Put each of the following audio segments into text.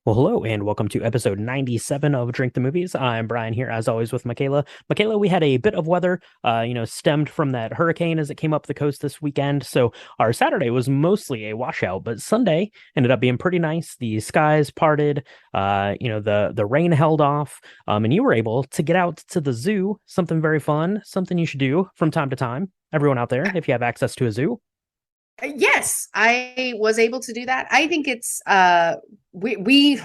Well, hello, and welcome to episode 97 of Drink the Movies. I'm Brian here, as always, with Michaela. Michaela, we had a bit of weather, stemmed from that hurricane as it came up the coast this weekend. So our Saturday was mostly a washout, but Sunday ended up being pretty nice. The skies parted, the rain held off, and you were able to get out to the zoo, something very fun, something you should do from time to time. Everyone out there, if you have access to a zoo. Yes, I was able to do that. I think it's we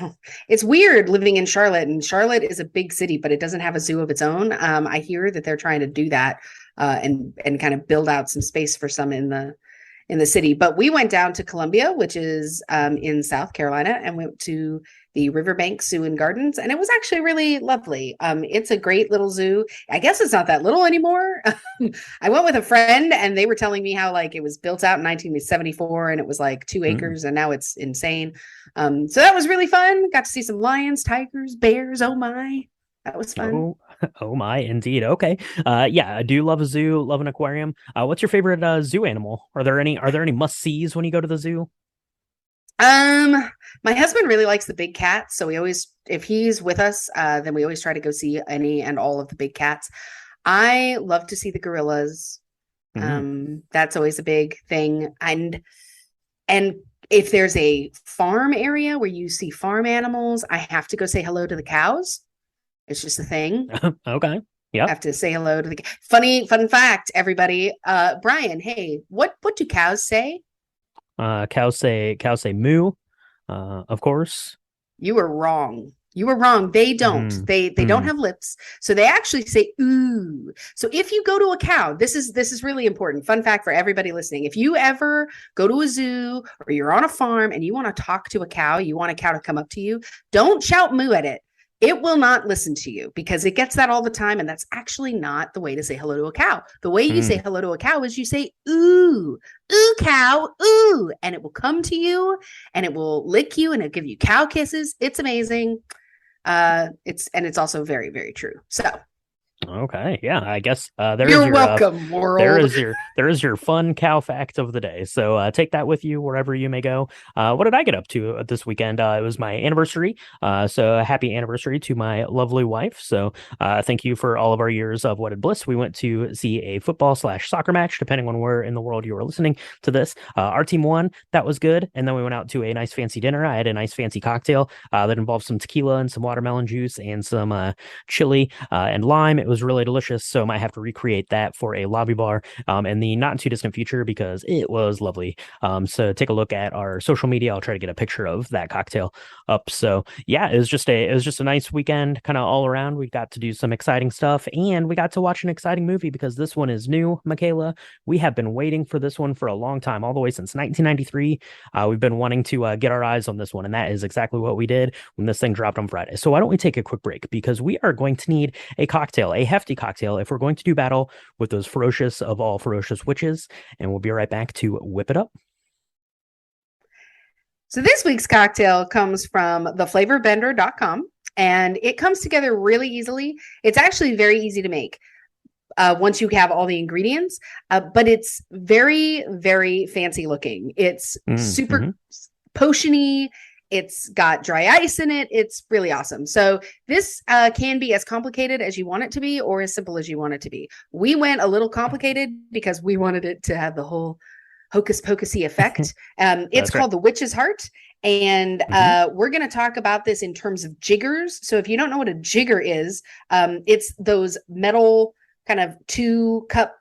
it's weird living in Charlotte, and Charlotte is a big city, but it doesn't have a zoo of its own. I hear that they're trying to do that and kind of build out some space for some in the city. But we went down to Columbia, which is in South Carolina, and went to the Riverbank Zoo and Gardens, and it was actually really lovely. It's a great little zoo. I guess it's not that little anymore. I went with a friend, and they were telling me how like it was built out in 1974, and it was like 2 acres, and now it's insane. So that was really fun. Got to see some lions, tigers, bears. Oh my, that was fun. Oh, oh my, indeed. Okay. Yeah, I do love a zoo, love an aquarium. What's your favorite zoo animal? Are there any must-sees when you go to the zoo? My husband really likes the big cats, so we always, if he's with us, then we always try to go see any and all of the big cats. I love to see the gorillas. Hmm. That's always a big thing. And if there's a farm area where you see farm animals, I have to go say hello to the cows. It's just a thing. Okay. I Yep. have to say hello to the fun fact, everybody. Brian, hey, what do cows say? Cows say moo, of course. You were wrong. You were wrong. They don't. Hmm. They don't Hmm. have lips. So they actually say ooh. So if you go to a cow, this is really important. Fun fact for everybody listening. If you ever go to a zoo or you're on a farm and you want to talk to a cow, you want a cow to come up to you, don't shout moo at it. It will not listen to you because it gets that all the time. And that's actually not the way to say hello to a cow. The way you say Hmm. hello to a cow is you say, ooh, ooh, cow, ooh, and it will come to you and it will lick you and it'll give you cow kisses. It's amazing. It's also very, very true. So Okay, yeah, I guess there is you're your welcome, there world. is your fun cow fact of the day. So take that with you wherever you may go. What did I get up to this weekend? It was my anniversary. So happy anniversary to my lovely wife. So thank you for all of our years of wedded bliss. We went to see a football/soccer match, depending on where in the world you were listening to this. Our team won. That was good. And then we went out to a nice fancy dinner. I had a nice fancy cocktail that involved some tequila and some watermelon juice and some chili and lime. It was really delicious. So I might have to recreate that for a lobby bar in the not too distant future because it was lovely. So take a look at our social media. I'll try to get a picture of that cocktail up. So yeah, it was just a nice weekend, kind of all around. We got to do some exciting stuff, and we got to watch an exciting movie because this one is new, Michaela. We have been waiting for this one for a long time, all the way since 1993. We've been wanting to get our eyes on this one, and that is exactly what we did when this thing dropped on Friday. So why don't we take a quick break because we are going to need a cocktail, a hefty cocktail, if we're going to do battle with those ferocious of all ferocious witches. And we'll be right back to whip it up. So this week's cocktail comes from theflavorbender.com and it comes together really easily. It's actually very easy to make once you have all the ingredients, but it's very, very fancy looking. It's Mm-hmm. super potiony. It's got dry ice in it. It's really awesome. So this can be as complicated as you want it to be or as simple as you want it to be. We went a little complicated because we wanted it to have the whole hocus pocusy effect. It's That's right. called the witch's heart. And Mm-hmm. we're going to talk about this in terms of jiggers. So if you don't know what a jigger is, it's those metal kind of 2 cup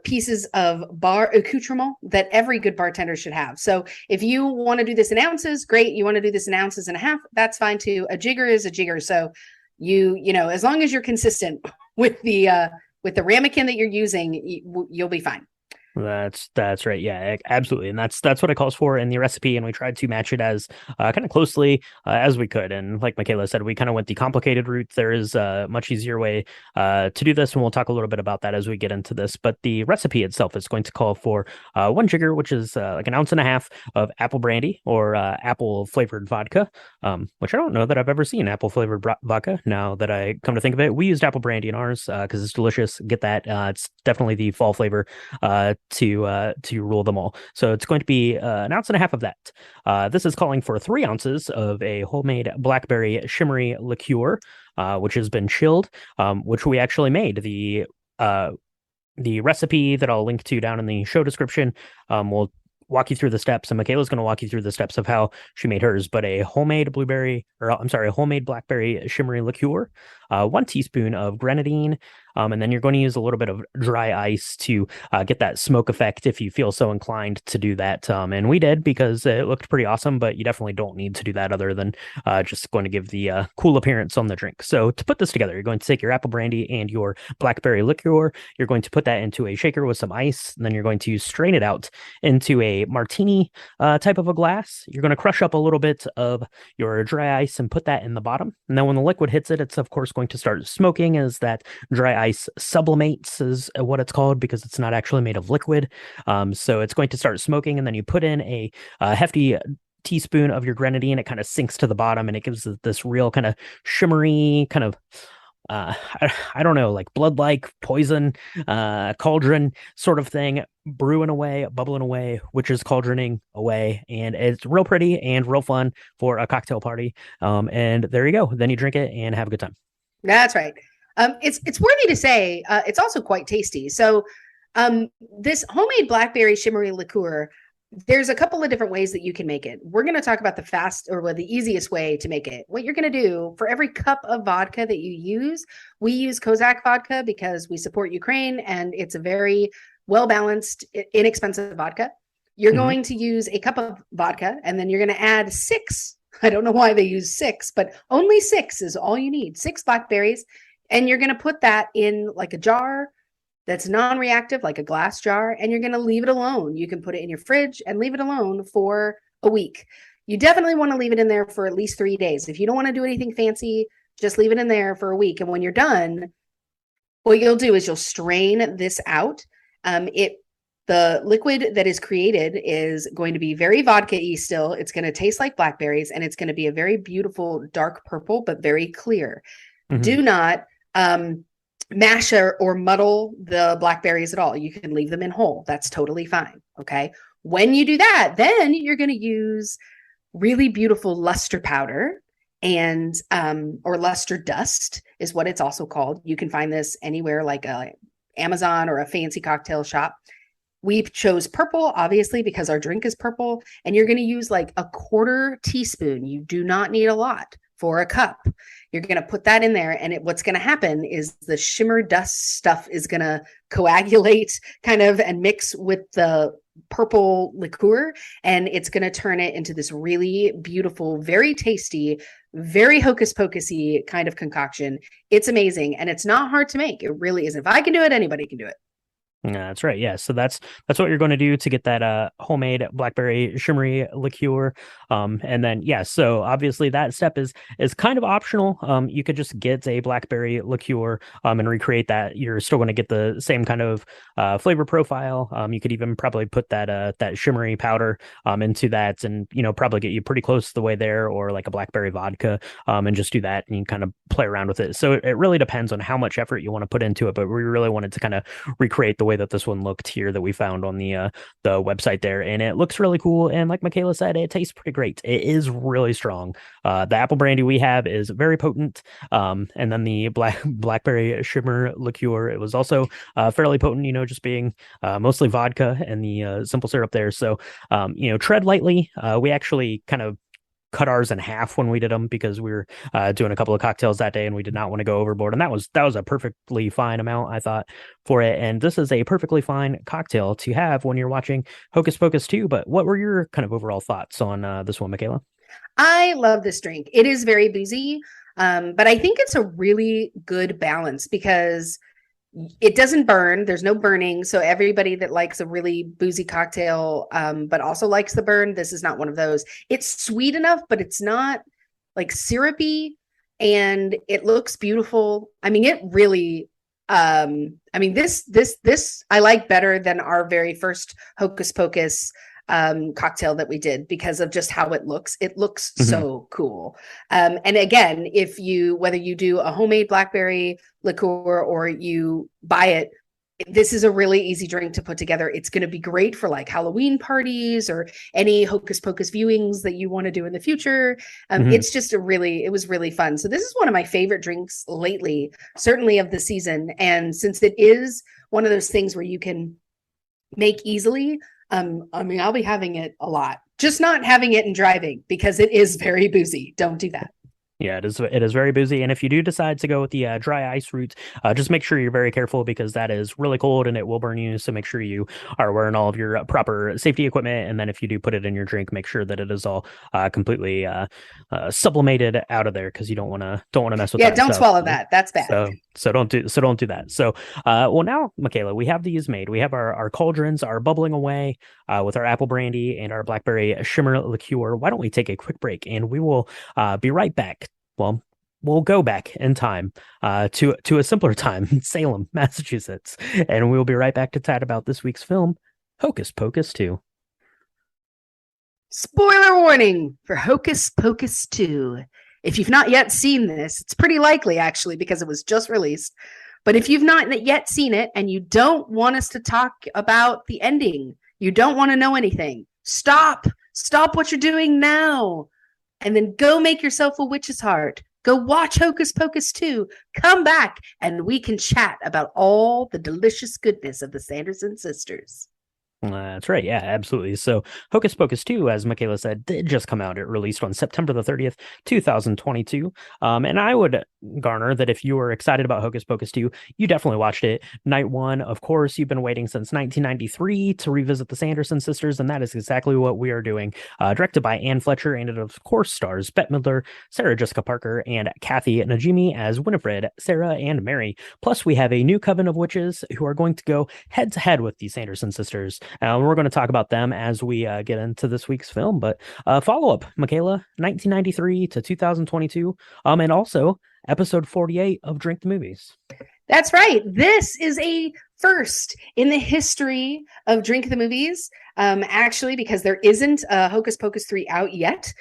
pieces of bar accoutrement that every good bartender should have. So if you want to do this in ounces, great. You want to do this in ounces and a half, that's fine too. A jigger is a jigger. So as long as you're consistent with the ramekin that you're using, you'll be fine. That's right. Yeah, absolutely. And that's what it calls for in the recipe. And we tried to match it as kind of closely as we could. And like Michaela said, we kind of went the complicated route. There is a much easier way to do this, and we'll talk a little bit about that as we get into this. But the recipe itself is going to call for 1 jigger, which is like an ounce and a half of apple brandy or apple flavored vodka, which I don't know that I've ever seen apple flavored vodka. Now that I come to think of it, we used apple brandy in ours because it's delicious. Get that. It's definitely the fall flavor to rule them all. So it's going to be an ounce and a half of that. This is calling for 3 ounces of a homemade blackberry shimmery liqueur, which has been chilled, which we actually made. The recipe that I'll link to down in the show description will walk you through the steps, and Michaela's going to walk you through the steps of how she made hers. But a homemade a homemade blackberry shimmery liqueur, 1 teaspoon of grenadine, and then you're going to use a little bit of dry ice to get that smoke effect if you feel so inclined to do that. And we did, because it looked pretty awesome, but you definitely don't need to do that other than just going to give the cool appearance on the drink. So to put this together, you're going to take your apple brandy and your blackberry liqueur. You're going to put that into a shaker with some ice, and then you're going to strain it out into a martini type of a glass. You're going to crush up a little bit of your dry ice and put that in the bottom. And then when the liquid hits it, it's of course going to start smoking as that dry ice sublimates, is what it's called, because it's not actually made of liquid. So it's going to start smoking, and then you put in a hefty teaspoon of your grenadine. It kind of sinks to the bottom, and it gives it this real kind of shimmery kind of I don't know, like blood-like poison, cauldron sort of thing, brewing away, bubbling away, which is cauldroning away. And it's real pretty and real fun for a cocktail party. And there you go. Then you drink it and have a good time. That's right. It's worthy to say, it's also quite tasty. So this homemade blackberry shimmery liqueur, there's a couple of different ways that you can make it. We're going to talk about the easiest way to make it. What you're going to do for every cup of vodka that you use, we use Kozak vodka because we support Ukraine, and it's a very well-balanced, inexpensive vodka. You're going to use a cup of vodka, and then you're going to add 6. I don't know why they use 6, but only 6 is all you need. 6 blackberries. And you're going to put that in like a jar that's non-reactive, like a glass jar, and you're going to leave it alone. You can put it in your fridge and leave it alone for a week. You definitely want to leave it in there for at least 3 days. If you don't want to do anything fancy, just leave it in there for a week. And when you're done, what you'll do is you'll strain this out. The liquid that is created is going to be very vodka-y still. It's going to taste like blackberries, and it's going to be a very beautiful dark purple, but very clear. Do not mash or muddle the blackberries at all. You can leave them in whole. That's totally fine. Okay. When you do that, then you're going to use really beautiful luster powder and or luster dust is what it's also called. You can find this anywhere like Amazon or a fancy cocktail shop. We chose purple, obviously, because our drink is purple, and you're going to use like a 1/4 teaspoon. You do not need a lot for a cup. You're going to put that in there, and what's going to happen is the shimmer dust stuff is going to coagulate kind of and mix with the purple liqueur, and it's going to turn it into this really beautiful, very tasty, very hocus pocusy kind of concoction. It's amazing, and it's not hard to make. It really isn't. If I can do it, anybody can do it. Yeah, that's right. Yeah. So that's what you're going to do to get that homemade blackberry shimmery liqueur. And then so obviously that step is kind of optional. You could just get a blackberry liqueur and recreate that. You're still going to get the same kind of flavor profile. You could even probably put that shimmery powder into that, and probably get you pretty close to the way there, or like a blackberry vodka, and just do that, and you kind of play around with it. So it really depends on how much effort you want to put into it, but we really wanted to kind of recreate the way that this one looked here that we found on the website there, and it looks really cool. And like Michaela said, it tastes pretty great. It is really strong. The apple brandy we have is very potent, and then the blackberry shimmer liqueur, it was also fairly potent, just being mostly vodka and the simple syrup there. So tread lightly. We actually kind of cut ours in half when we did them, because we were doing a couple of cocktails that day, and we did not want to go overboard. And that was a perfectly fine amount, I thought, for it. And this is a perfectly fine cocktail to have when you're watching Hocus Pocus 2. But what were your kind of overall thoughts on this one, Michaela? I love this drink. It is very boozy, but I think it's a really good balance because it doesn't burn. There's no burning. So everybody that likes a really boozy cocktail, but also likes the burn, this is not one of those. It's sweet enough, but it's not like syrupy, and it looks beautiful. I mean, it really, this I like better than our very first Hocus Pocus cocktail that we did, because of just how it looks. It looks so cool. And again, whether you do a homemade blackberry liqueur or you buy it, this is a really easy drink to put together. It's going to be great for like Halloween parties or any Hocus Pocus viewings that you want to do in the future. Hmm. It's just it was really fun. So this is one of my favorite drinks lately, certainly of the season. And since it is one of those things where you can make easily, I mean, I'll be having it a lot, just not having it and driving because it is very boozy. Don't do that. Yeah, it is. It is very busy, and if you do decide to go with the dry ice route, just make sure you're very careful because that is really cold and it will burn you. So make sure you are wearing all of your proper safety equipment, and then if you do put it in your drink, make sure that it is all completely sublimated out of there because you don't want to mess with Yeah, that don't stuff. swallow that. That's bad. So don't do that. So well now, Michaela, we have these made. We have our cauldrons are bubbling away with our apple brandy and our blackberry shimmer liqueur. Why don't we take a quick break and we will be right back. Well, we'll go back in time to a simpler time in Salem, Massachusetts, and we'll be right back to chat about this week's film, Hocus Pocus 2. Spoiler warning for Hocus Pocus 2. If you've not yet seen this, it's pretty likely actually because it was just released. But if you've not yet seen it and you don't want us to talk about the ending, you don't want to know anything, stop. Stop what you're doing now. And then go make yourself a witch's heart. Go watch Hocus Pocus 2. Come back and we can chat about all the delicious goodness of the Sanderson sisters. That's right. Yeah, absolutely. So Hocus Pocus 2, as Michaela said, did just come out. It released on September the 30th, 2022. And I would garner that if you were excited about Hocus Pocus 2, you definitely watched it. Night one, of course, you've been waiting since 1993 to revisit the Sanderson sisters, and that is exactly what we are doing. Directed by Anne Fletcher, and it, of course, stars Bette Midler, Sarah Jessica Parker, and Kathy Najimy as Winifred, Sarah, and Mary. Plus, we have a new coven of witches who are going to go head to head with the Sanderson sisters. We're going to talk about them as we get into this week's film. But follow up, Michaela, 1993 to 2022, and also episode 48 of Drink the Movies. That's right. This is a first in the history of Drink the Movies, actually, because there isn't a Hocus Pocus 3 out yet.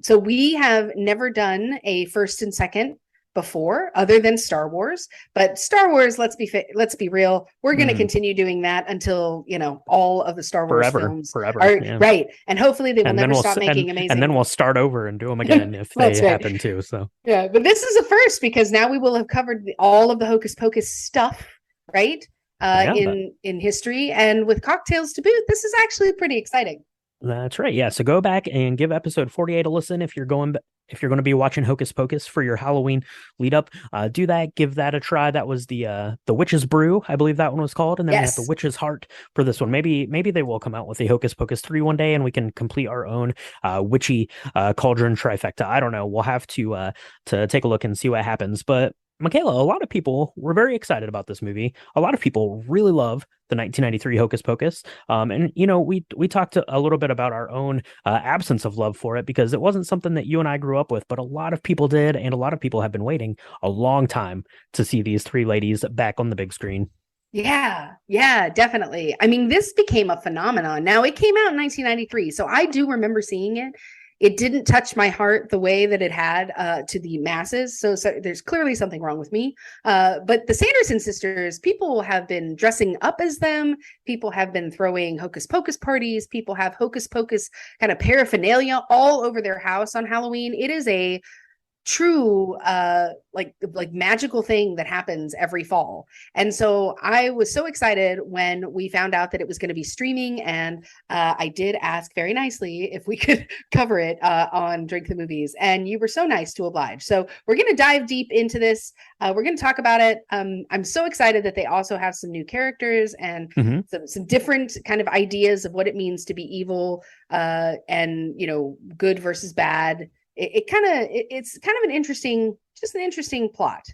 So we have never done a first and second before other than Star Wars, but Star Wars, let's be real, we're going to continue doing that until all of the Star Wars films forever are yeah. right, and hopefully they will never stop making amazing, and then we'll start over and do them again if they happen to. So yeah, but this is a first because now we will have covered all of the Hocus Pocus stuff, right? In history, and with cocktails to boot, this is actually pretty exciting. That's right. Yeah. So go back and give episode 48 a listen if you're going to be watching Hocus Pocus for your Halloween lead up. Do that. Give that a try. That was the Witch's Brew, I believe that one was called, and then we have the Witch's Heart for this one. Maybe they will come out with a Hocus Pocus 3 one day, and we can complete our own witchy cauldron trifecta. I don't know. We'll have to take a look and see what happens, but. Michaela, a lot of people were very excited about this movie. A lot of people really love the 1993 Hocus Pocus. And, we talked a little bit about our own absence of love for it because it wasn't something that you and I grew up with, but a lot of people did. And a lot of people have been waiting a long time to see these three ladies back on the big screen. Yeah, definitely. I mean, this became a phenomenon. Now, it came out in 1993, so I do remember seeing it. It didn't touch my heart the way that it had to the masses. So there's clearly something wrong with me. But the Sanderson sisters, people have been dressing up as them. People have been throwing Hocus Pocus parties. People have Hocus Pocus kind of paraphernalia all over their house on Halloween. It is a true like magical thing that happens every fall. And so I was so excited when we found out that it was going to be streaming, and I did ask very nicely if we could cover it on Drink the Movies, and you were so nice to oblige. So we're going to dive deep into this. We're going to talk about it. I'm so excited that they also have some new characters and some different kind of ideas of what it means to be evil, and good versus bad. It's kind of an interesting plot.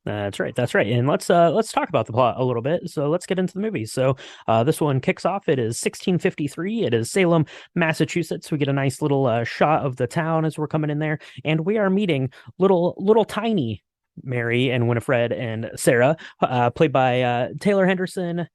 That's right. And let's talk about the plot a little bit. So let's get into the movie. So this one kicks off. It is 1653. It is Salem, Massachusetts. We get a nice little shot of the town as we're coming in there, and we are meeting little tiny Mary and Winifred and Sarah, played by Taylor Henderson,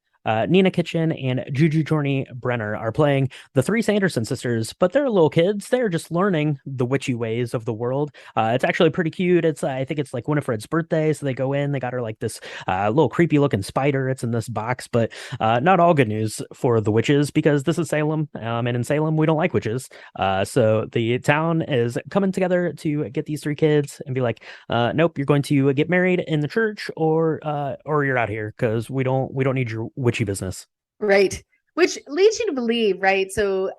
Nina Kitchen and Juju Journey Brenner are playing the three Sanderson sisters, but they're little kids. They're just learning the witchy ways of the world. It's actually pretty cute. It's I think it's like Winifred's birthday, so they go in. They got her like this little creepy looking spider. It's in this box, but not all good news for the witches because this is Salem, and in Salem we don't like witches. So the town is coming together to get these three kids and be like, nope, you're going to get married in the church, or you're out here because we don't need your witchy business. Right. Which leads you to believe, right? So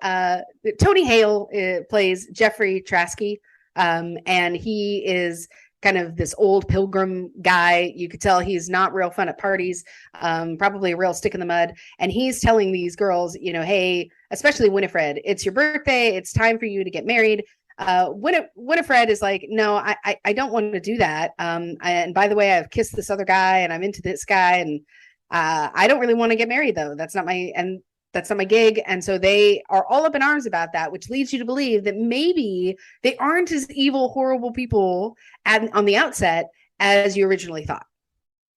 Tony Hale plays Jeffrey Trasky, and he is kind of this old pilgrim guy. You could tell he's not real fun at parties, probably a real stick in the mud. And he's telling these girls, hey, especially Winifred, it's your birthday. It's time for you to get married. Winifred is like, no, I don't want to do that. And by the way, I've kissed this other guy and I'm into this guy. And I don't really want to get married though. That's not my gig. And so they are all up in arms about that, which leads you to believe that maybe they aren't as evil, horrible people on the outset as you originally thought.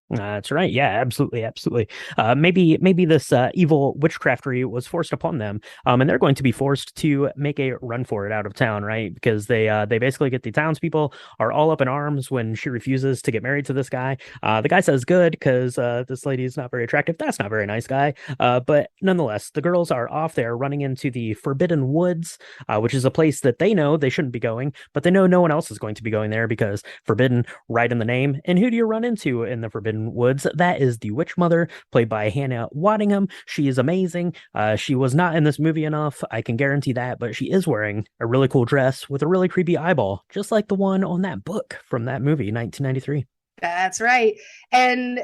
That's right. Yeah, absolutely, absolutely. Maybe this evil witchcraftery was forced upon them, and they're going to be forced to make a run for it out of town, right? Because they basically get the townspeople are all up in arms when she refuses to get married to this guy. The guy says good because this lady is not very attractive. That's not very nice guy. But nonetheless, the girls are off there running into the Forbidden Woods, which is a place that they know they shouldn't be going, but they know no one else is going to be going there because forbidden, right in the name. And who do you run into in the Forbidden Woods? That is the witch mother, played by Hannah Waddingham. She is amazing. She was not in this movie enough, I can guarantee that, but she is wearing a really cool dress with a really creepy eyeball, just like the one on that book from that movie, 1993. That's right. And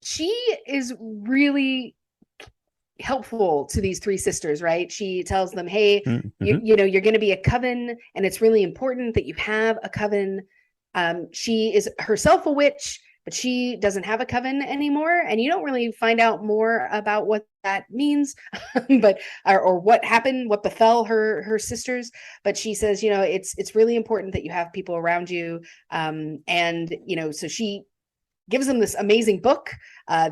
she is really helpful to these three sisters, right? She tells them, hey, Mm-hmm. you're going to be a coven, and it's really important that you have a coven. She is herself a witch, but she doesn't have a coven anymore. And you don't really find out more about what that means, but or what happened, what befell her sisters. But she says, it's really important that you have people around you. And so she gives them this amazing book.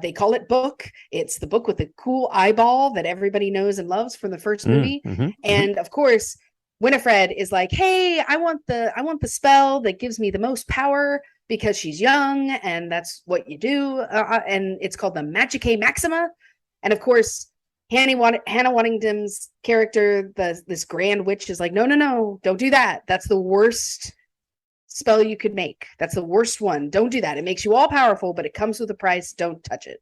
They call it Book. It's the book with the cool eyeball that everybody knows and loves from the first movie. And of course, Winifred is like, hey, I want the spell that gives me the most power because she's young, and that's what you do. And it's called the Magicae Maxima. And of course, Hannah Waddingham's character, this grand witch, is like, no, don't do that. That's the worst spell you could make. That's the worst one. Don't do that. It makes you all powerful, but it comes with a price. Don't touch it.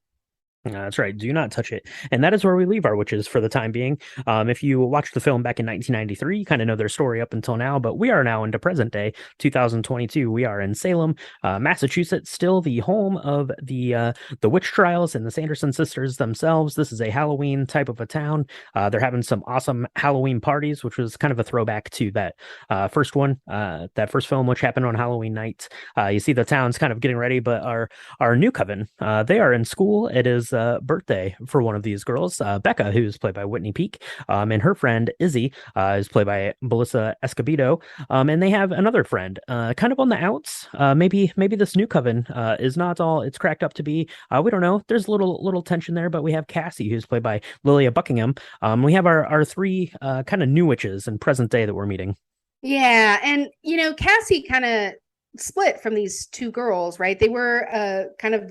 That's right. Do not touch it. And that is where we leave our witches for the time being. If you watched the film back in 1993, you kind of know their story up until now, but we are now into present day, 2022. We are in Salem, Massachusetts, still the home of the witch trials and the Sanderson sisters themselves. This is a Halloween type of a town. They're having some awesome Halloween parties, which was kind of a throwback to that first one, that first film, which happened on Halloween night. You see the town's kind of getting ready, but our new coven, they are in school. It is birthday for one of these girls, Becca, who's played by Whitney Peak, and her friend Izzy is played by Melissa Escobedo, and they have another friend, kind of on the outs. Maybe this new coven is not all it's cracked up to be. We don't know. There's a little tension there, but we have Cassie, who's played by Lilia Buckingham. We have our three kind of new witches in present day that we're meeting. Yeah, and Cassie kind of split from these two girls, right? They were kind of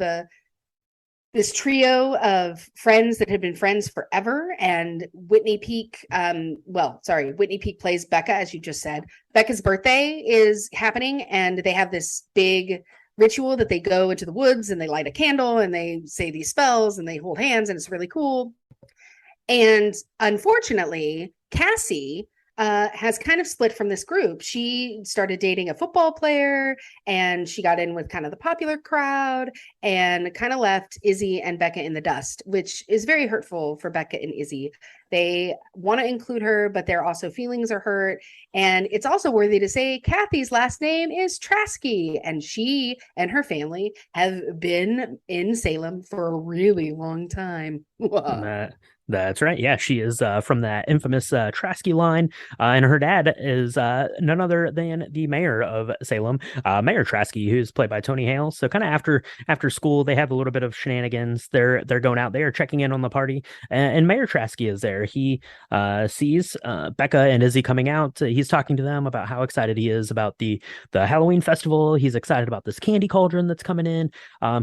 this trio of friends that had been friends forever. And Whitney Peak, Whitney Peak plays Becca, as you just said. Becca's birthday is happening, and they have this big ritual that they go into the woods and they light a candle and they say these spells and they hold hands, and it's really cool. And unfortunately, Cassie has kind of split from this group. She started dating a football player, and she got in with kind of the popular crowd and kind of left Izzy and Becca in the dust, which is very hurtful for Becca and Izzy. They want to include her, but their also feelings are hurt. And it's also worthy to say Kathy's last name is Trasky, and she and her family have been in Salem for a really long time. That's right. Yeah, she is from that infamous Trasky line, and her dad is none other than the mayor of Salem, Mayor Trasky, who's played by Tony Hale. So kind of after school, they have a little bit of shenanigans. They're going out there checking in on the party, and Mayor Trasky is there. He sees Becca and Izzy coming out. He's talking to them about how excited he is about the Halloween festival. He's excited about this candy cauldron that's coming in.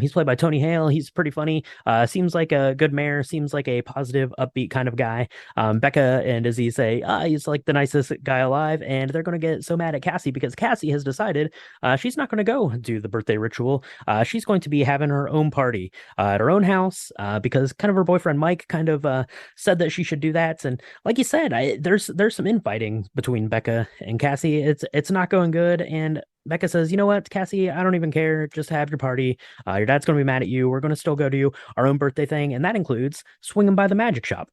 He's played by Tony Hale. He's pretty funny. Seems like a good mayor. Seems like a positive, upbeat kind of guy. Becca and Izzy say, he's like the nicest guy alive, and they're going to get so mad at Cassie because Cassie has decided she's not going to go do the birthday ritual. She's going to be having her own party at her own house because kind of her boyfriend Mike kind of said that she should do that. And like you said, there's some infighting between Becca and Cassie. It's not going good, and Becca says, "You know what, Cassie, I don't even care. Just have your party. Your dad's going to be mad at you. We're going to still go to our own birthday thing. And that includes swinging by the magic shop."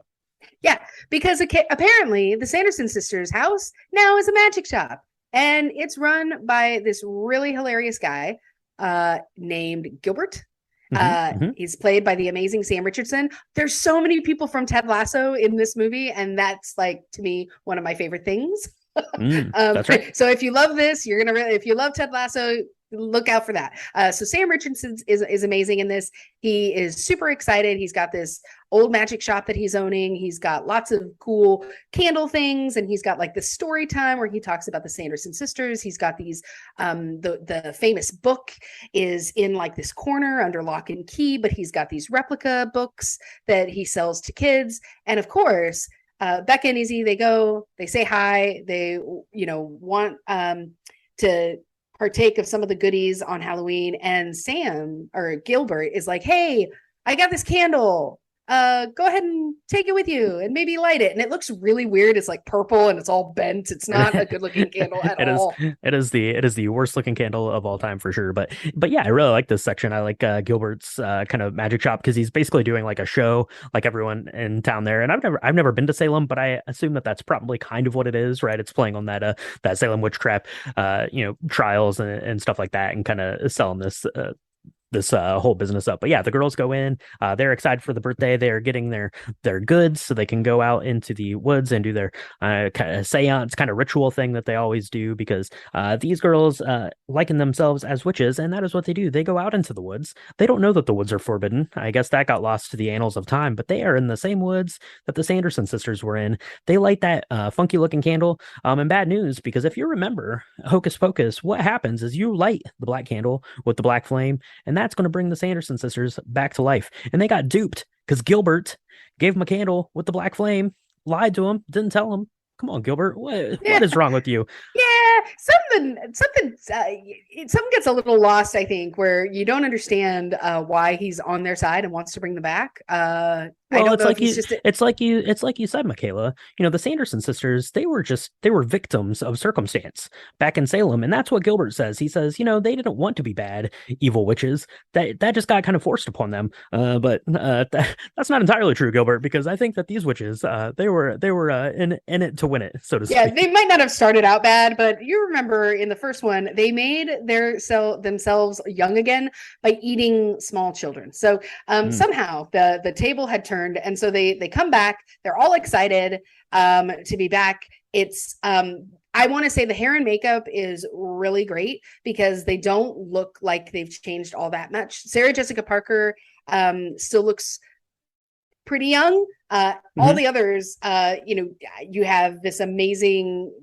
Yeah, because apparently the Sanderson sisters' house now is a magic shop, and it's run by this really hilarious guy named Gilbert. He's played by the amazing Sam Richardson. There's so many people from Ted Lasso in this movie, and that's like, to me, one of my favorite things. That's right. So if you love this, you're gonna if you love Ted Lasso, look out for that. So Sam Richardson is amazing in this. He is super excited. He's got this old magic shop that he's owning. He's got lots of cool candle things, and he's got like this story time where he talks about the Sanderson sisters. He's got these the famous book is in like this corner under lock and key, but he's got these replica books that he sells to kids. And of course, Becca and Izzy, they say hi, they want to partake of some of the goodies on Halloween, and Sam or Gilbert is like, "Hey, I got this candle. Go ahead and take it with you and maybe light it." And it looks really weird. It's like purple and it's all bent. It's not a good looking candle at all. It is the worst looking candle of all time for sure. But yeah, I really like this section. I like Gilbert's kind of magic shop because he's basically doing like a show like everyone in town there. And I've never been to Salem, but I assume that that's probably kind of what it is, right? It's playing on that Salem witchcraft trials and stuff like that, and kind of selling this whole business up. But yeah, the girls go in, they're excited for the birthday. They're getting their goods so they can go out into the woods and do their kind of seance kind of ritual thing that they always do, because these girls liken themselves as witches, and that is what they do. They go out into the woods. They don't know that the woods are forbidden. I guess that got lost to the annals of time, but they are in the same woods that the Sanderson sisters were in. They light that funky looking candle, and bad news, because if you remember Hocus Pocus, what happens is you light the black candle with the black flame, and that's going to bring the Sanderson sisters back to life. And they got duped because Gilbert gave them a candle with the black flame, lied to him, didn't tell him. Come on, Gilbert, what is wrong with you? Yeah, something gets a little lost, I think, where you don't understand why he's on their side and wants to bring them back. Well, it's like you said, Michaela. The Sanderson sisters, they were victims of circumstance back in Salem, and that's what Gilbert says. He says, they didn't want to be bad, evil witches. That just got kind of forced upon them. But that's not entirely true, Gilbert, because I think that these witches, they were in it to win it, so to speak. Yeah, they might not have started out bad, but you remember in the first one, they made themselves young again by eating small children. So somehow the table had turned. And so they come back. They're all excited to be back. It's I want to say the hair and makeup is really great because they don't look like they've changed all that much. Sarah Jessica Parker still looks pretty young. All the others, you have this amazing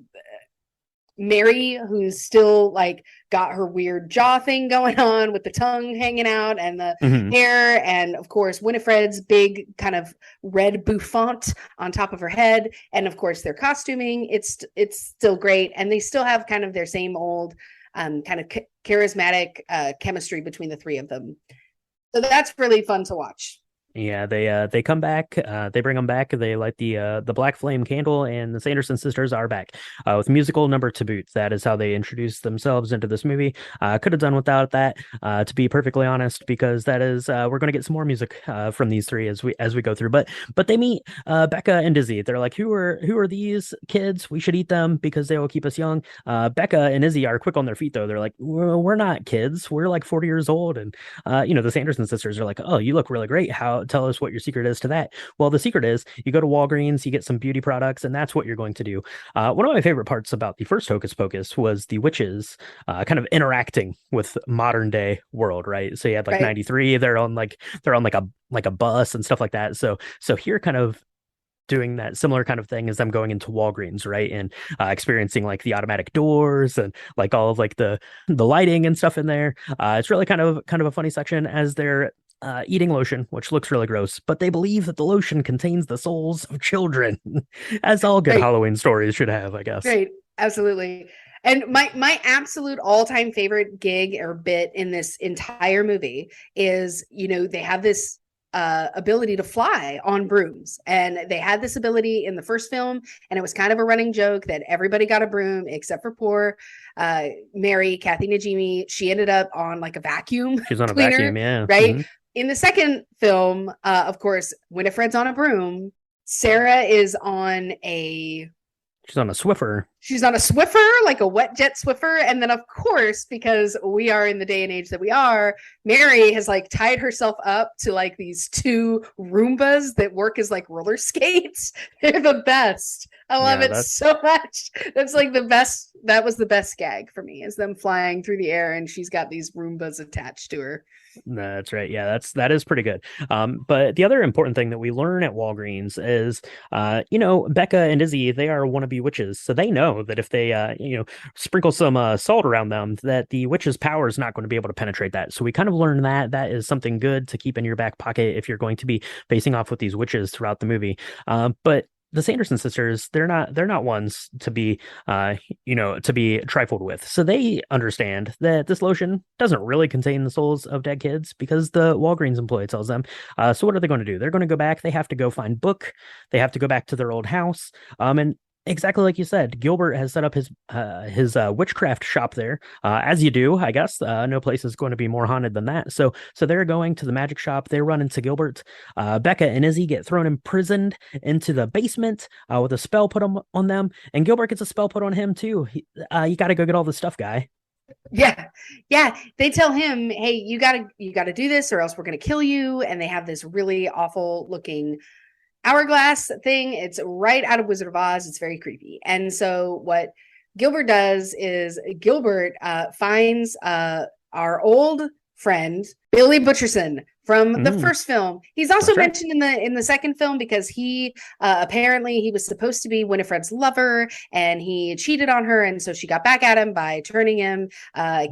Mary, who's still like got her weird jaw thing going on with the tongue hanging out and the hair, and of course Winifred's big kind of red bouffant on top of her head, and of course their costuming, it's still great, and they still have kind of their same old kind of charismatic chemistry between the three of them. So that's really fun to watch. Yeah, they come back. They bring them back. They light the black flame candle, and the Sanderson sisters are back with musical number to boot. That is how they introduce themselves into this movie. Could have done without that, to be perfectly honest, because that is we're going to get some more music from these three as we go through. But they meet Becca and Izzy. They're like, who are these kids? We should eat them because they will keep us young. Becca and Izzy are quick on their feet though. They're like, we're not kids. We're like 40 years old, and the Sanderson sisters are like, oh, you look really great. tell us what your secret is to that. Well, the secret is you go to Walgreens, you get some beauty products, and that's what you're going to do. One of my favorite parts about the first Hocus Pocus was the witches kind of interacting with modern day world, right? So you had like Right. 93, they're on like a bus and stuff like that. So here kind of doing that similar kind of thing as them going into Walgreens, right? And experiencing like the automatic doors and like all of like the lighting and stuff in there. It's really kind of a funny section as they're eating lotion, which looks really gross, but they believe that the lotion contains the souls of children, as all good Right. Halloween stories should have, I guess. Right. Absolutely. And my absolute all-time favorite gig or bit in this entire movie is, they have this ability to fly on brooms. And they had this ability in the first film, and it was kind of a running joke that everybody got a broom except for poor Mary, Kathy Najimy. She ended up on like a vacuum She's on a cleaner, vacuum, yeah. right? In the second film, of course, Winifred's on a broom. Sarah is on a She's on a Swiffer. She's on a Swiffer, like a wet jet Swiffer. And then, of course, because we are in the day and age that we are, Mary has like tied herself up to like these two Roombas that work as like roller skates. They're the best. I love Yeah, it that's so much. That's like the best. That was the best gag for me, is them flying through the air and she's got these Roombas attached to her. That's right. Yeah, that is pretty good. But the other important thing that we learn at Walgreens is, Becca and Izzy, they are wannabe witches, so they know that if they, sprinkle some salt around them, that the witch's power is not going to be able to penetrate that. So we kind of learn that that is something good to keep in your back pocket if you're going to be facing off with these witches throughout the movie. But the Sanderson sisters, they're not ones to be to be trifled with. So they understand that this lotion doesn't really contain the souls of dead kids because the Walgreens employee tells them. So what are they going to do? They're going to go back. They have to go find Book. They have to go back to their old house. And exactly like you said, Gilbert has set up his witchcraft shop there, as you do, I guess. No place is going to be more haunted than that. So they're going to the magic shop. They run into Gilbert. Becca and Izzy get thrown imprisoned into the basement with a spell put on them, and Gilbert gets a spell put on him too. You got to go get all this stuff, guy. Yeah. Yeah. They tell him, hey, you gotta do this or else we're gonna kill you. And they have this really awful looking hourglass thing. It's right out of Wizard of Oz. It's very creepy. And so what Gilbert does is Gilbert finds our old friend Billy Butcherson from the Mm, first film. He's also that's right. mentioned in the second film because he apparently he was supposed to be Winifred's lover and he cheated on her, and so she got back at him by turning him,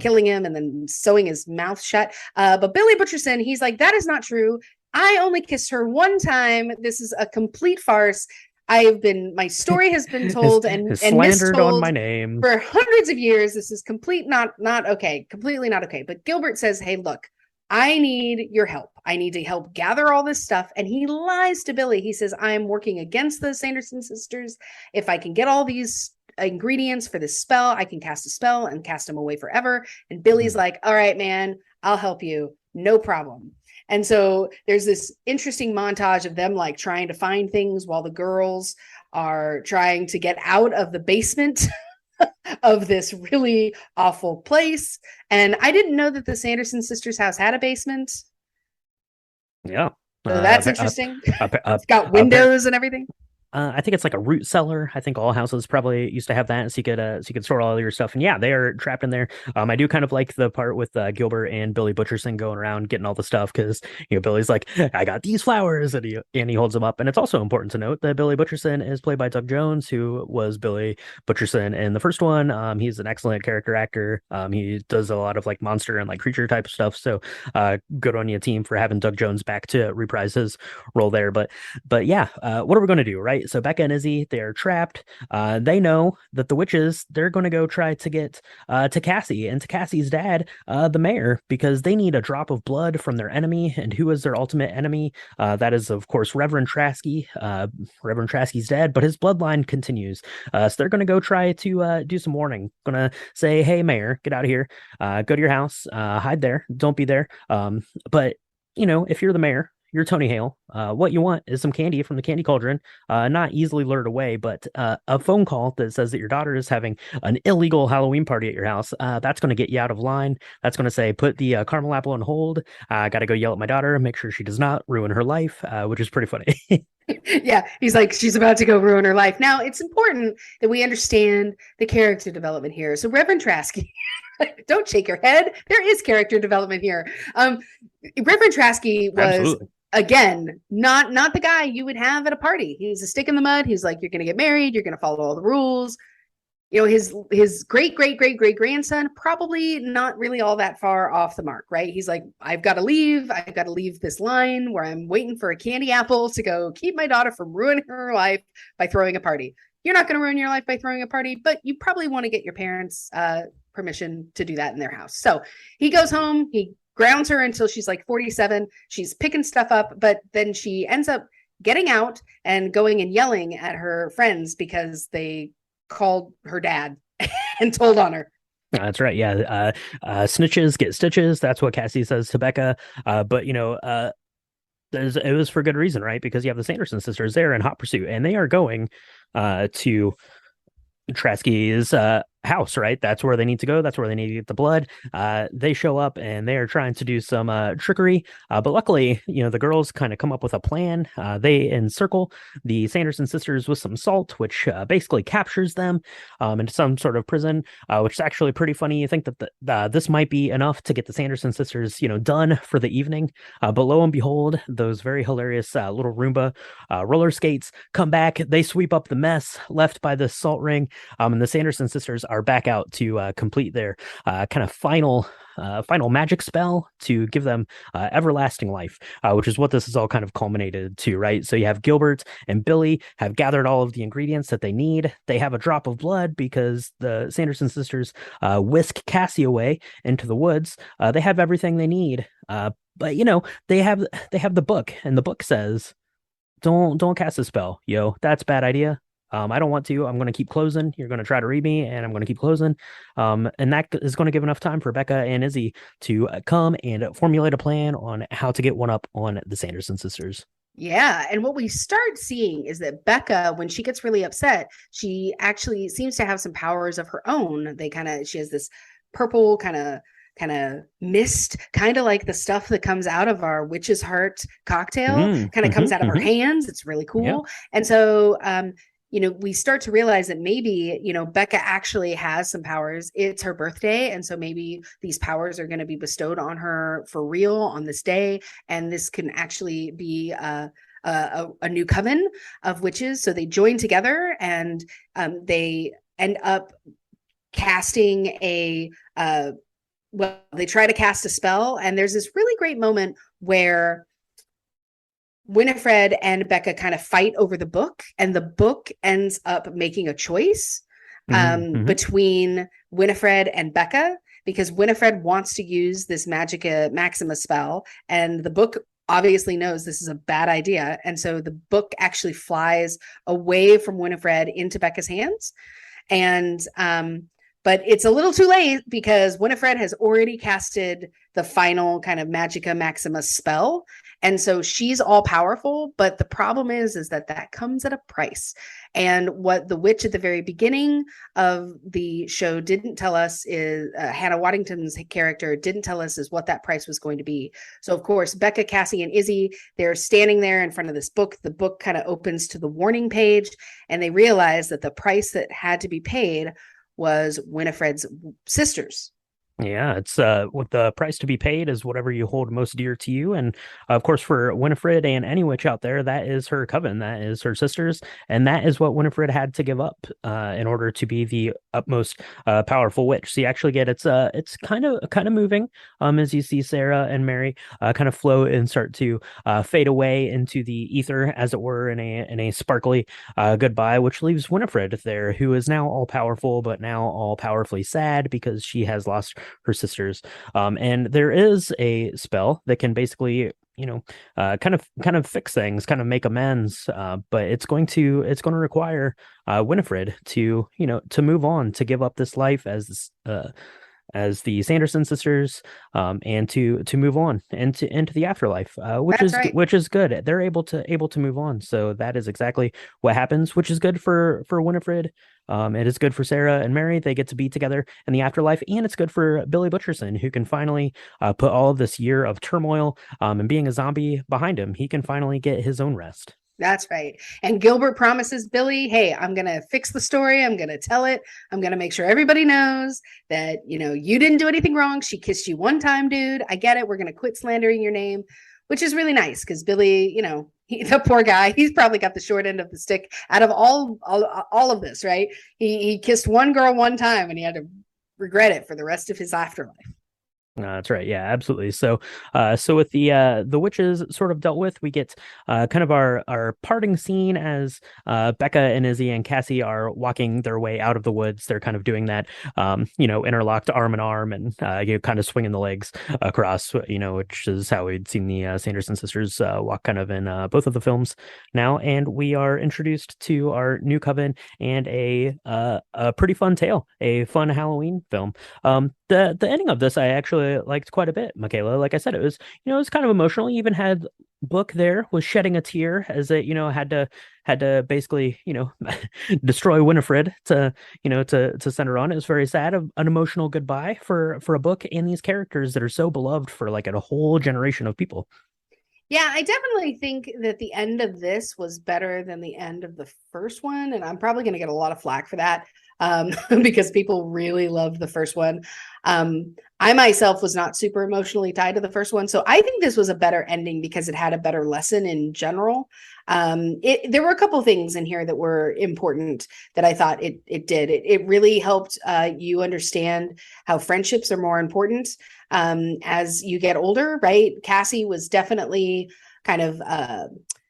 killing him, and then sewing his mouth shut. But Billy Butcherson, he's like, that is not true. I only kissed her one time. This is a complete farce. My story has been Is told and is slandered on mistold my name. for hundreds of years. This is not okay, completely not okay. But Gilbert says, hey, look, I need your help. I need to help gather all this stuff. And he lies to Billy. He says, I'm working against the Sanderson sisters. If I can get all these ingredients for this spell, I can cast a spell and cast them away forever. And Billy's Mhm. like, all right, man, I'll help you. No problem. And so there's this interesting montage of them like trying to find things while the girls are trying to get out of the basement of this really awful place. And I didn't know that the Sanderson sisters' house had a basement. Yeah. So that's Up, interesting. up, It's got up, windows and everything. I think it's like a root cellar. I think all houses probably used to have that, so you could store all of your stuff. And yeah, they are trapped in there. I do kind of like the part with Gilbert and Billy Butcherson going around getting all the stuff because Billy's like, I got these flowers, and he holds them up. And it's also important to note that Billy Butcherson is played by Doug Jones, who was Billy Butcherson in the first one. He's an excellent character actor. He does a lot of like monster and like creature type of stuff. So good on you, team, for having Doug Jones back to reprise his role there. But yeah, what are we going to do, right? So Becca and Izzy, they're trapped. They know that the witches, they're going to go try to get to Cassie and to Cassie's dad, the mayor, because they need a drop of blood from their enemy. And who is their ultimate enemy? That is, of course, Reverend Trasky. Reverend Trasky's dead, but his bloodline continues. So they're going to go try to do some warning. Going to say, hey, mayor, get out of here. Go to your house. Hide there. Don't be there. But if you're the mayor, you're Tony Hale. What you want is some candy from the candy cauldron, not easily lured away, but a phone call that says that your daughter is having an illegal Halloween party at your house. That's going to get you out of line. That's going to say, put the caramel apple on hold. I got to go yell at my daughter, make sure she does not ruin her life, which is pretty funny. Yeah, he's like, she's about to go ruin her life. Now, it's important that we understand the character development here. So, Reverend Trasky, don't shake your head. There is character development here. Reverend Trasky was Absolutely. again not the guy you would have at a party. He's a stick in the mud. He's like, you're going to get married. You're going to follow all the rules. You know, his great grandson probably not really all that far off the mark, right? He's like, I've got to leave this line where I'm waiting for a candy apple to go keep my daughter from ruining her life by throwing a party. You're not going to ruin your life by throwing a party, but you probably want to get your parents permission to do that in their house. So he goes home, he grounds her until she's like 47. She's picking stuff up, but then she ends up getting out and going and yelling at her friends because they called her dad and told on her. That's right. Yeah. Snitches get stitches. That's what Cassie says to Becca. But it was for good reason, right? Because you have the Sanderson sisters there in hot pursuit, and they are going to Trasky's house, right? That's where they need to go. That's where they need to get the blood. They show up and they are trying to do some trickery. But luckily, the girls kind of come up with a plan. They encircle the Sanderson sisters with some salt, which basically captures them into some sort of prison, which is actually pretty funny. You think that this might be enough to get the Sanderson sisters, done for the evening. But lo and behold, those very hilarious little Roomba roller skates come back. They sweep up the mess left by the salt ring. And the Sanderson sisters are back out to complete their kind of final magic spell to give them everlasting life, which is what this is all kind of culminated to, right? So you have Gilbert and Billy have gathered all of the ingredients that they need. They have a drop of blood because the Sanderson sisters whisk Cassie away into the woods. They have everything they need, but they have the book, and the book says, "Don't cast a spell, That's a bad idea. I don't want to. I'm going to keep closing. You're going to try to read me, and I'm going to keep closing. And that is going to give enough time for Becca and Izzy to come and formulate a plan on how to get one up on the Sanderson sisters. Yeah. And what we start seeing is that Becca, when she gets really upset, she actually seems to have some powers of her own. She has this purple kind of mist, kind of like the stuff that comes out of our witch's heart cocktail, comes out of her hands. It's really cool. Yeah. And so, we start to realize that maybe, Becca actually has some powers. It's her birthday. And so maybe these powers are going to be bestowed on her for real on this day. And this can actually be a new coven of witches. So they join together and they end up casting they try to cast a spell. And there's this really great moment where Winifred and Becca kind of fight over the book, and the book ends up making a choice between Winifred and Becca, because Winifred wants to use this Magica Maxima spell, and the book obviously knows this is a bad idea. And so the book actually flies away from Winifred into Becca's hands. And but it's a little too late because Winifred has already casted the final kind of Magica Maxima spell. And so she's all powerful, but the problem is that comes at a price. And what the witch at the very beginning of the show didn't tell us is Hannah Waddington's character didn't tell us is what that price was going to be. So of course, Becca, Cassie, and Izzy, they're standing there in front of this book. The book kind of opens to the warning page, and they realize that the price that had to be paid was Winifred's sisters. Yeah, it's what the price to be paid is whatever you hold most dear to you. And of course, for Winifred and any witch out there, that is her coven, that is her sisters, and that is what Winifred had to give up in order to be the utmost powerful witch. So you actually get it's kind of moving as you see Sarah and Mary kind of float and start to fade away into the ether, as it were, in a sparkly goodbye, which leaves Winifred there, who is now all powerful, but now all powerfully sad because she has lost her sisters. And there is a spell that can basically, kind of fix things, kind of make amends. But it's going to require Winifred to move on, to give up this life as the Sanderson sisters, and to move on into the afterlife, That's right. which is good. They're able to move on, so that is exactly what happens, which is good for Winifred. It is good for Sarah and Mary. They get to be together in the afterlife, and it's good for Billy Butcherson, who can finally put all of this year of turmoil and being a zombie behind him. He can finally get his own rest. That's right. And Gilbert promises Billy, hey, I'm going to fix the story. I'm going to tell it. I'm going to make sure everybody knows that, you didn't do anything wrong. She kissed you one time, dude. I get it. We're going to quit slandering your name, which is really nice because Billy, the poor guy, he's probably got the short end of the stick out of all of this, right? He kissed one girl one time and he had to regret it for the rest of his afterlife. That's right. Yeah, absolutely. So with the witches sort of dealt with, we get kind of our parting scene as Becca and Izzy and Cassie are walking their way out of the woods. They're kind of doing that, interlocked arm in arm and kind of swinging the legs across, which is how we'd seen the Sanderson sisters walk kind of in both of the films now. And we are introduced to our new coven and a pretty fun tale, a fun Halloween film. The ending of this I actually liked quite a bit, Michaela. Like I said, it was kind of emotional. You even had Book there was shedding a tear as it, had to basically, destroy Winifred to, to send her on. It was very sad, an emotional goodbye for a Book and these characters that are so beloved for like a whole generation of people. Yeah, I definitely think that the end of this was better than the end of the first one. And I'm probably going to get a lot of flack for that because people really loved the first one. I myself was not super emotionally tied to the first one. So I think this was a better ending because it had a better lesson in general. There were a couple things in here that were important that I thought it did. It really helped you understand how friendships are more important as you get older, right? Cassie was definitely kind of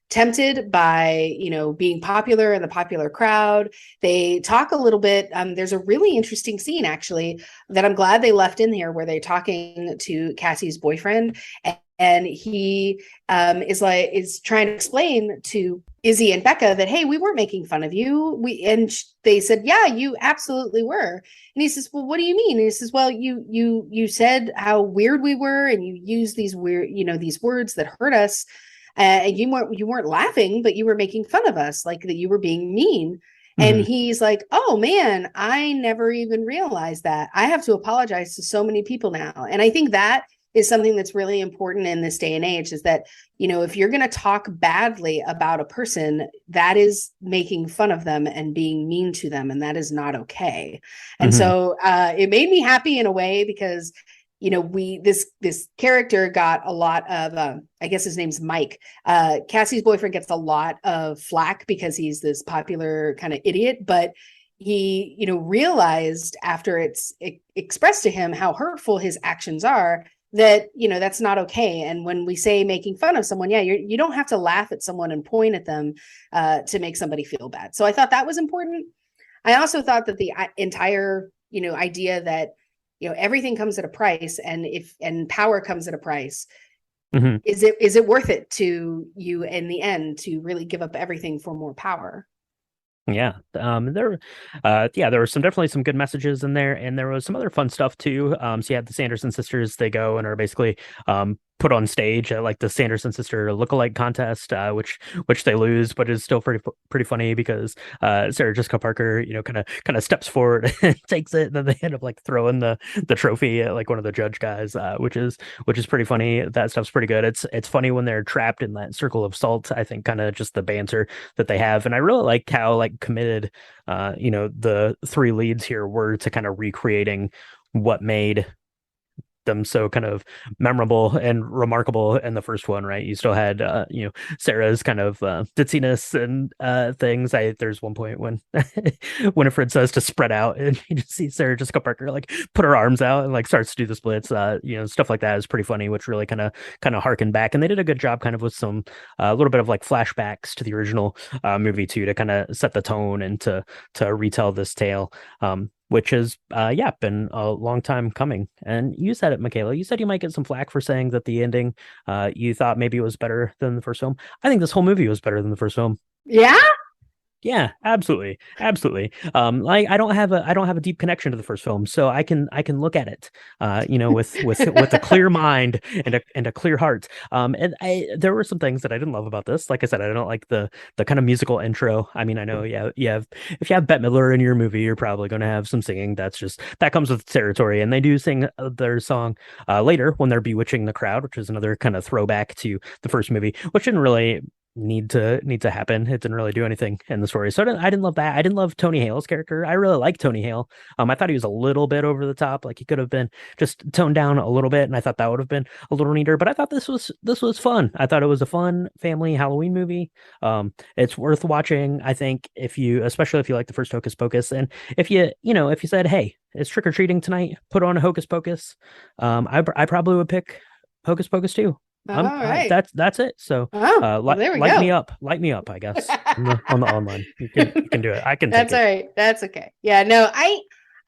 tempted by being popular in the popular crowd. They talk a little bit. There's a really interesting scene actually that I'm glad they left in here where they're talking to Cassie's boyfriend, and he is trying to explain to Izzy and Becca that, hey, we weren't making fun of you. They said, yeah, you absolutely were. And he says, well, what do you mean? And he says, well, you said how weird we were, and you used these weird, these words that hurt us. And you weren't laughing, but you were making fun of us, like that you were being mean. And Mm-hmm. he's like, oh man, I never even realized that. I have to apologize to so many people now. And I think that is something that's really important in this day and age, is that, if you're going to talk badly about a person, that is making fun of them and being mean to them. And that is not okay. And Mm-hmm. so it made me happy in a way because this character got a lot of I guess his name's Mike. Cassie's boyfriend gets a lot of flack because he's this popular kind of idiot, but he realized after it's expressed to him how hurtful his actions are, that that's not okay. And when we say making fun of someone, yeah, you don't have to laugh at someone and point at them to make somebody feel bad. So I thought that was important. I also thought that the entire idea that everything comes at a price, and power comes at a price. Mm-hmm. Is it worth it to you in the end to really give up everything for more power? Yeah. There were definitely some good messages in there, and there was some other fun stuff too. So you had the Sanderson sisters, they go and are basically put on stage at like the Sanderson sister lookalike contest, which they lose, but is still pretty funny because Sarah Jessica Parker, kind of steps forward and takes it, and then they end up like throwing the trophy at like one of the judge guys, which is pretty funny. That stuff's pretty good. It's funny when they're trapped in that circle of salt. I think kind of just the banter that they have, and I really like how like committed the three leads here were to kind of recreating what made them so kind of memorable and remarkable in the first one, right? You still had Sarah's kind of ditziness and things. There's one point when Winifred says to spread out, and you just see Sarah Jessica Parker like put her arms out and like starts to do the splits. Stuff like that is pretty funny, which really kind of harken back. And they did a good job kind of with some a little bit of like flashbacks to the original movie too, to kind of set the tone and to retell this tale. Which has been a long time coming. And you said it, Michaela. You said you might get some flack for saying that the ending you thought maybe it was better than the first film. I think this whole movie was better than the first film. Yeah. Yeah, absolutely. Absolutely. Like I don't have a deep connection to the first film, so I can look at it with a clear mind and a clear heart. There were some things that I didn't love about this. Like I said, I don't like the kind of musical intro. I mean, I know you have if you have Bette Midler in your movie, you're probably going to have some singing. That comes with the territory, and they do sing their song later when they're bewitching the crowd, which is another kind of throwback to the first movie, which didn't really need to happen. It didn't really do anything in the story. So I didn't love that. I didn't love Tony Hale's character. I really like Tony Hale. I thought he was a little bit over the top. Like he could have been just toned down a little bit, and I thought that would have been a little neater. But I thought this was fun. I thought it was a fun family Halloween movie. It's worth watching. I think if you, especially if you like the first Hocus Pocus, and if if you said, hey, it's trick or treating tonight, put on a Hocus Pocus. I probably would pick Hocus Pocus too. All right. That's it. So, Oh, well, there we go. light me up, I guess, on the online. You can do it. I can take That's it. all right. That's okay. Yeah, no, I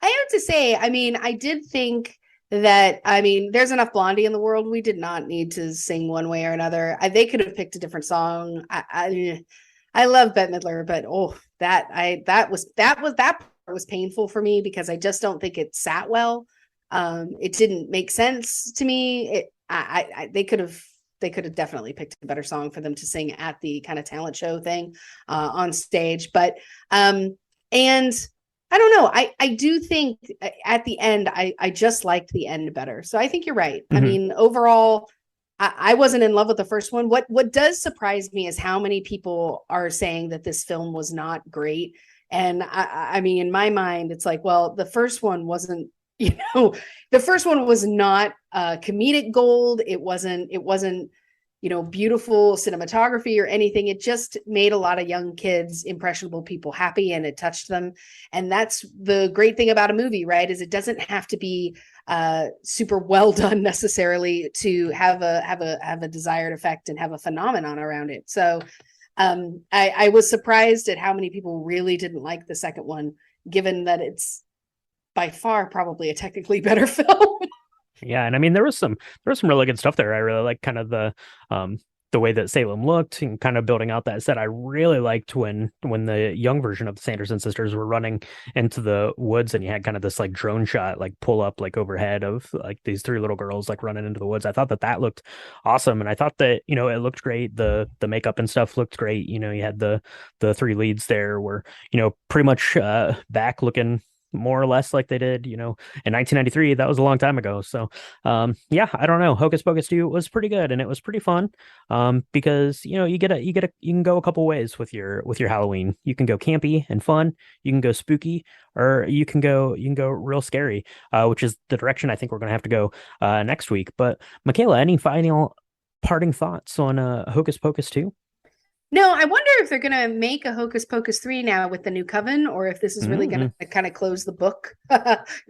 have to say, I mean, I did think that, I mean, there's enough Blondie in the world. We did not need to sing one way or another. They could have picked a different song. I love Bette Midler, but that part was painful for me because I just don't think it sat well. It didn't make sense to me. They could have definitely picked a better song for them to sing at the kind of talent show thing on stage. But and I don't know. I do think at the end, I just liked the end better. So I think you're right. I Hmm. mean, overall, I wasn't in love with the first one. What does surprise me is how many people are saying that this film was not great. And I mean, in my mind, it's like, well, the first one wasn't, you know, the first one was not comedic gold. It wasn't, beautiful cinematography or anything. It just made a lot of young kids, impressionable people happy, and it touched them. And that's the great thing about a movie, right? Is it doesn't have to be super well done necessarily to have a desired effect and have a phenomenon around it. So I was surprised at how many people really didn't like the second one, given that it's by far probably a technically better film. Yeah, and I mean there was some really good stuff there. I really like kind of the way that Salem looked and kind of building out that set. I really liked when the young version of the Sanderson sisters were running into the woods and you had kind of this like drone shot like pull up like overhead of like these three little girls like running into the woods. I thought that looked awesome, and I thought that it looked great. The makeup and stuff looked great. You had the three leads there were pretty much back looking more or less like they did, in 1993. That was a long time ago. So, yeah, I don't know. Hocus Pocus 2 was pretty good and it was pretty fun. Because you can go a couple ways with your Halloween. You can go campy and fun. You can go spooky, or you can go real scary, which is the direction I think we're gonna have to go next week. But Michaela, any final parting thoughts on Hocus Pocus 2? No, I wonder if they're going to make a Hocus Pocus 3 now with the new coven, or if this is really going Mm-hmm. to kind of close the book.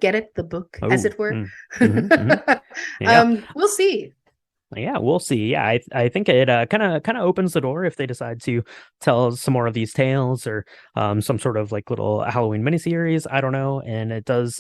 Get it? The book, as Oh, it were. mm-hmm. Yeah. We'll see. Yeah, we'll see. Yeah, I think it kind of opens the door if they decide to tell some more of these tales or some sort of like little Halloween miniseries. I don't know, and it does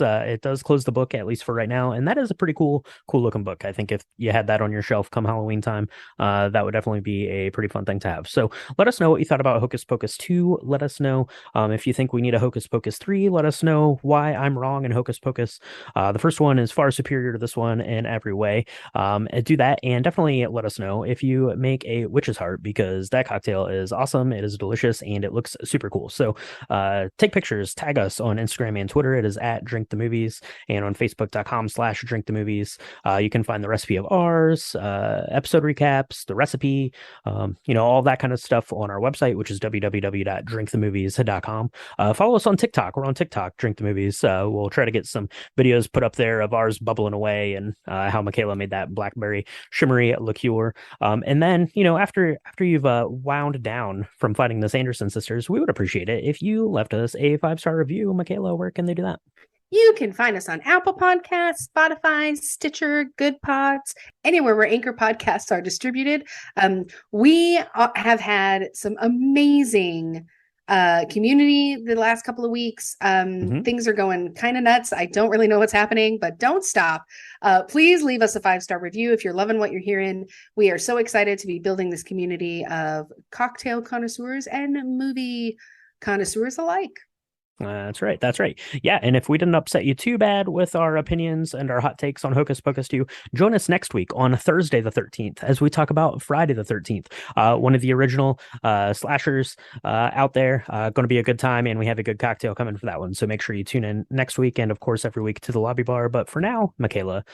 close the book at least for right now, and that is a pretty cool looking book. I think if you had that on your shelf come Halloween time, that would definitely be a pretty fun thing to have. So let us know what you thought about Hocus Pocus 2. Let us know if you think we need a Hocus Pocus 3. Let us know why I'm wrong in Hocus Pocus. The first one is far superior to this one in every way. And do that, and definitely let us know if you make a witch's heart, because that cocktail is awesome, it is delicious, and it looks super cool. So take pictures, tag us on Instagram and Twitter. It is at Drink the Movies, and on Facebook.com/Drink the Movies. You can find the recipe of ours, episode recaps, the recipe, all that kind of stuff on our website, which is www.drinkthemovies.com. Follow us on TikTok. We're on TikTok, Drink the Movies. We'll try to get some videos put up there of ours bubbling away and how Michaela made that blackberry shimmery liqueur. And then, after you've wound down from fighting the Sanderson sisters, we would appreciate it if you left us a 5-star review. Michaela, where can they do that? You can find us on Apple Podcasts, Spotify, Stitcher, Good Pods, anywhere where Anchor podcasts are distributed. We have had some amazing community the last couple of weeks. Mm-hmm. Things are going kind of nuts. I don't really know what's happening, but don't stop. Please leave us a 5-star review if you're loving what you're hearing. We are so excited to be building this community of cocktail connoisseurs and movie connoisseurs alike. That's right. That's right. Yeah. And if we didn't upset you too bad with our opinions and our hot takes on Hocus Pocus 2, join us next week on Thursday the 13th as we talk about Friday the 13th, one of the original slashers out there. Going to be a good time, and we have a good cocktail coming for that one. So make sure you tune in next week and, of course, every week to the lobby bar. But for now, Michaela,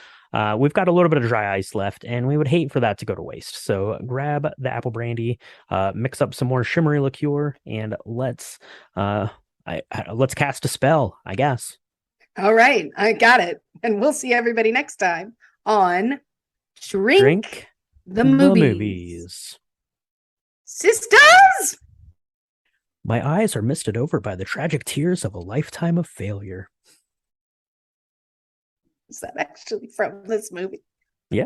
we've got a little bit of dry ice left, and we would hate for that to go to waste. So grab the apple brandy, mix up some more shimmery liqueur, and let's cast a spell, I guess. All right, I got it. And we'll see everybody next time on Drink the the Movies. movies. Sisters! My eyes are misted over by the tragic tears of a lifetime of failure. Is that actually from this movie? Yeah.